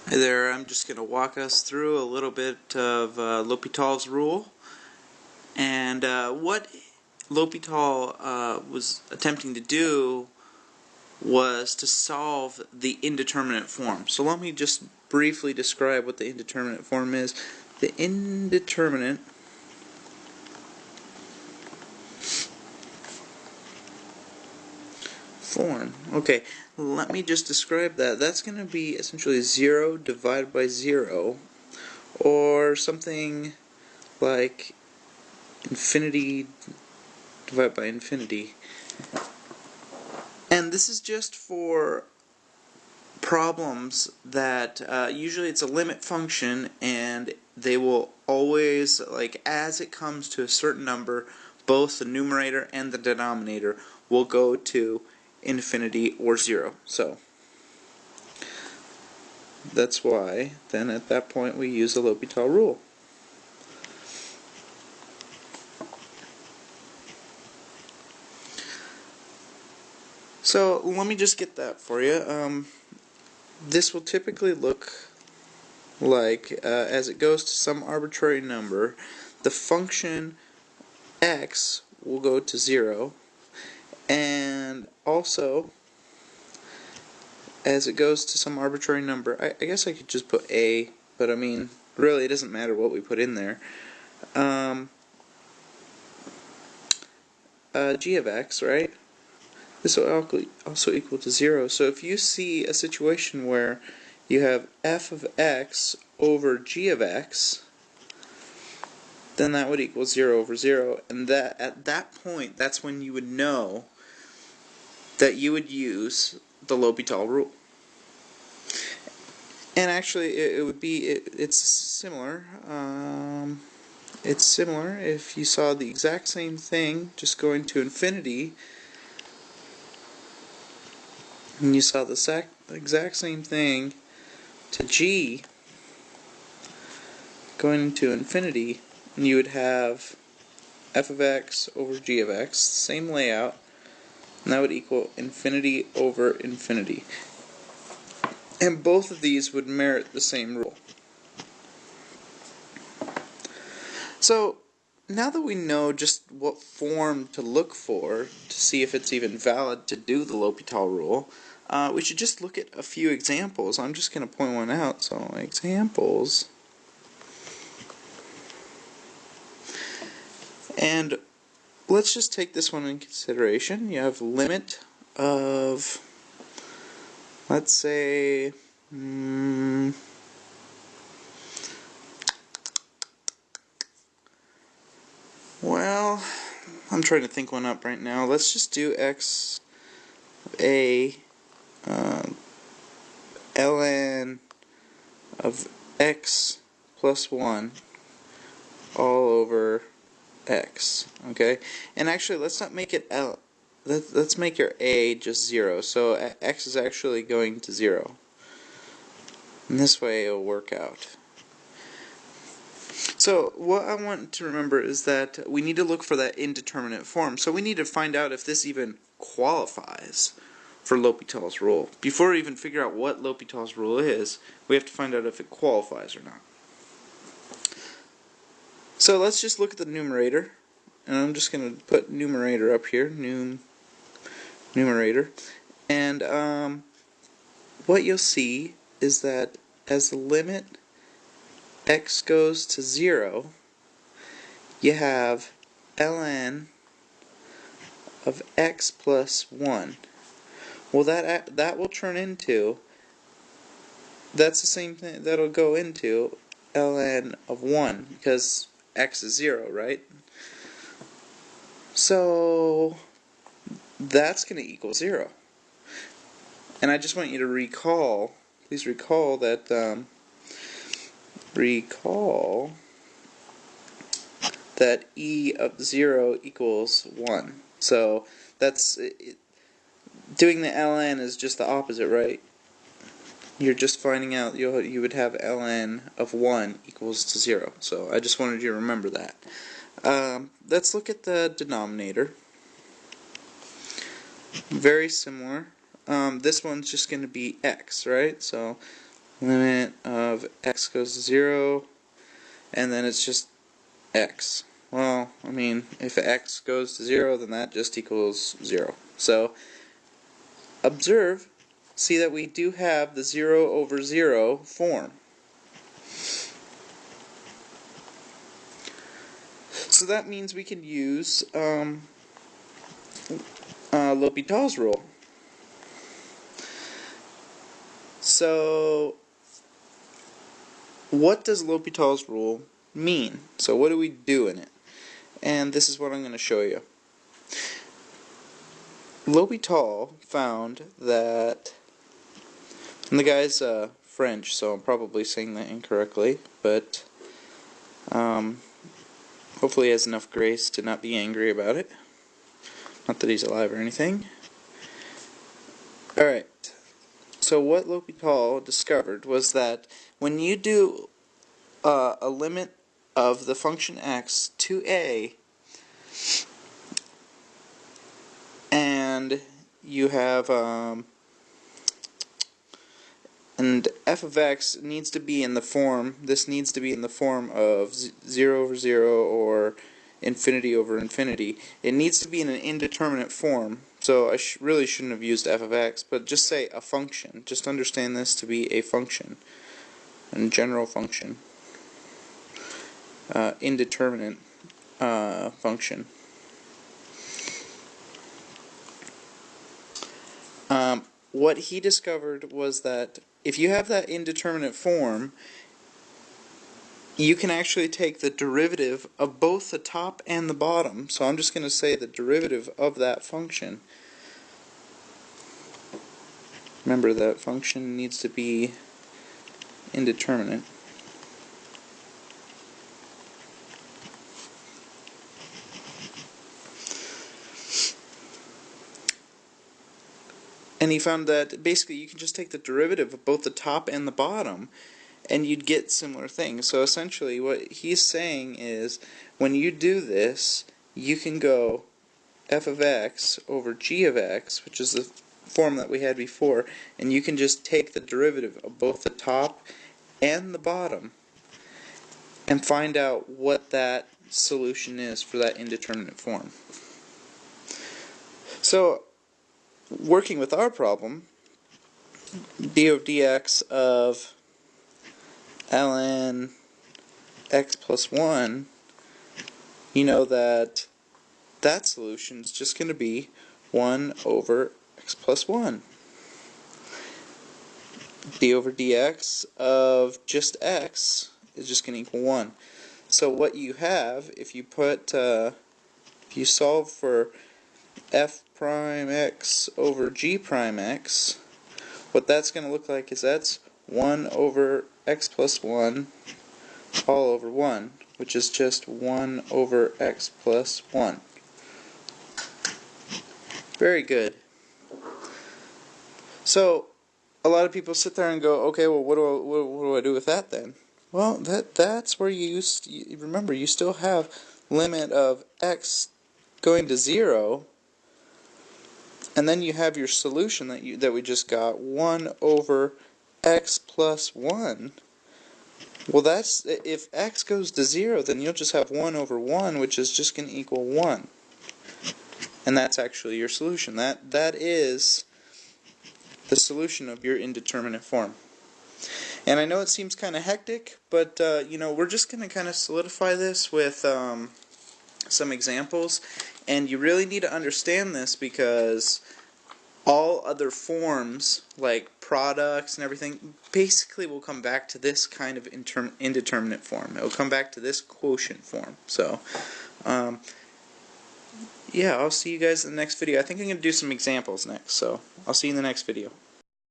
Hi there, I'm just going to walk us through a little bit of L'Hopital's rule. And what L'Hopital was attempting to do was to solve the indeterminate form. So let me just briefly describe what the indeterminate form is. The indeterminate form. Okay, let me just describe that. That's going to be essentially 0 divided by 0, or something like infinity divided by infinity. And this is just for problems that usually it's a limit function, and they will always, like, as it comes to a certain number, both the numerator and the denominator will go to infinity or 0. So that's why then at that point we use the L'Hopital rule. So let me just get that for you. This will typically look like, as it goes to some arbitrary number, the function x will go to 0, and also as it goes to some arbitrary number, I guess I could just put a, but I mean, really it doesn't matter what we put in there. G of x, right? This will also equal to 0. So if you see a situation where you have f of x over g of x, then that would equal 0 over 0, and that at that point, that's when you would know that you would use the L'Hopital rule. And actually, it's similar. It's similar if you saw the exact same thing just going to infinity, and you saw the exact same thing to g going into infinity, and you would have f of x over g of x, same layout, and that would equal infinity over infinity. And both of these would merit the same rule. So now that we know just what form to look for to see if it's even valid to do the L'Hopital rule, we should just look at a few examples. I'm just going to point one out. So examples. And let's just take this one in consideration. You have limit of, let's say, well, I'm trying to think one up right now. Let's just do x of a ln of x plus 1 all over x. Okay, and actually let's not make it L. Let's make your a just 0. So x is actually going to 0. And this way it'll work out. So what I want to remember is that we need to look for that indeterminate form. So we need to find out if this even qualifies for L'Hopital's rule. Before we even figure out what L'Hopital's rule is, we have to find out if it qualifies or not. So let's just look at the numerator, and I'm just going to put numerator up here, numerator, and what you'll see is that as the limit x goes to 0, you have ln of x plus 1. Well, that will turn into, that's the same thing, that'll go into ln of 1, because x is 0, right? So that's going to equal 0. And I just want you to recall, please recall that, e of 0 equals 1. So that's, doing the ln is just the opposite, right? You're just finding out you would have ln of 1 equals to 0. So I just wanted you to remember that. Let's look at the denominator. Very similar. This one's just going to be x, right? So limit x goes to 0, and then it's just x. Well, I mean, if x goes to 0, then that just equals 0. So, observe, see that we do have the 0 over 0 form. So that means we can use L'Hopital's rule. So, what does L'Hopital's rule mean? So what do we do in it? And this is what I'm going to show you. L'Hopital found that, and the guy's French, so I'm probably saying that incorrectly, but hopefully he has enough grace to not be angry about it. Not that he's alive or anything. Alright, so what L'Hopital discovered was that when you do a limit of the function x to a, and you have and f of x needs to be in the form, this needs to be in the form of 0 over 0 or infinity over infinity. It needs to be in an indeterminate form, so I really shouldn't have used f of x, but just say a function. Just understand this to be a function, a general function, indeterminate function. What he discovered was that if you have that indeterminate form, you can actually take the derivative of both the top and the bottom. So I'm just going to say the derivative of that function. Remember, that function needs to be indeterminate. And he found that basically you can just take the derivative of both the top and the bottom and you'd get similar things. So essentially what he's saying is when you do this, you can go f of x over g of x, which is the form that we had before, and you can just take the derivative of both the top and the bottom and find out what that solution is for that indeterminate form. So working with our problem, d over dx of ln x plus 1, you know that that solution is just going to be 1 over x plus 1. d over dx of just x is just going to equal 1. So what you have, if you put, if you solve for f prime x over g prime x, what that's going to look like is that's 1 over x plus 1 all over 1, which is just 1 over x plus 1. Very good. So a lot of people sit there and go, okay, well, what do I do with that then? Well, that's where you remember, you still have limit of x going to 0, and then you have your solution that we just got, 1 over x plus 1. Well, that's, if x goes to 0, then you'll just have 1 over 1, which is just going to equal 1. And that's actually your solution. That is the solution of your indeterminate form. And I know it seems kind of hectic, but you know, we're just going to kind of solidify this with some examples. And you really need to understand this because all other forms, like products and everything, basically will come back to this kind of indeterminate form. It will come back to this quotient form. So, yeah, I'll see you guys in the next video. I think I'm going to do some examples next, so I'll see you in the next video.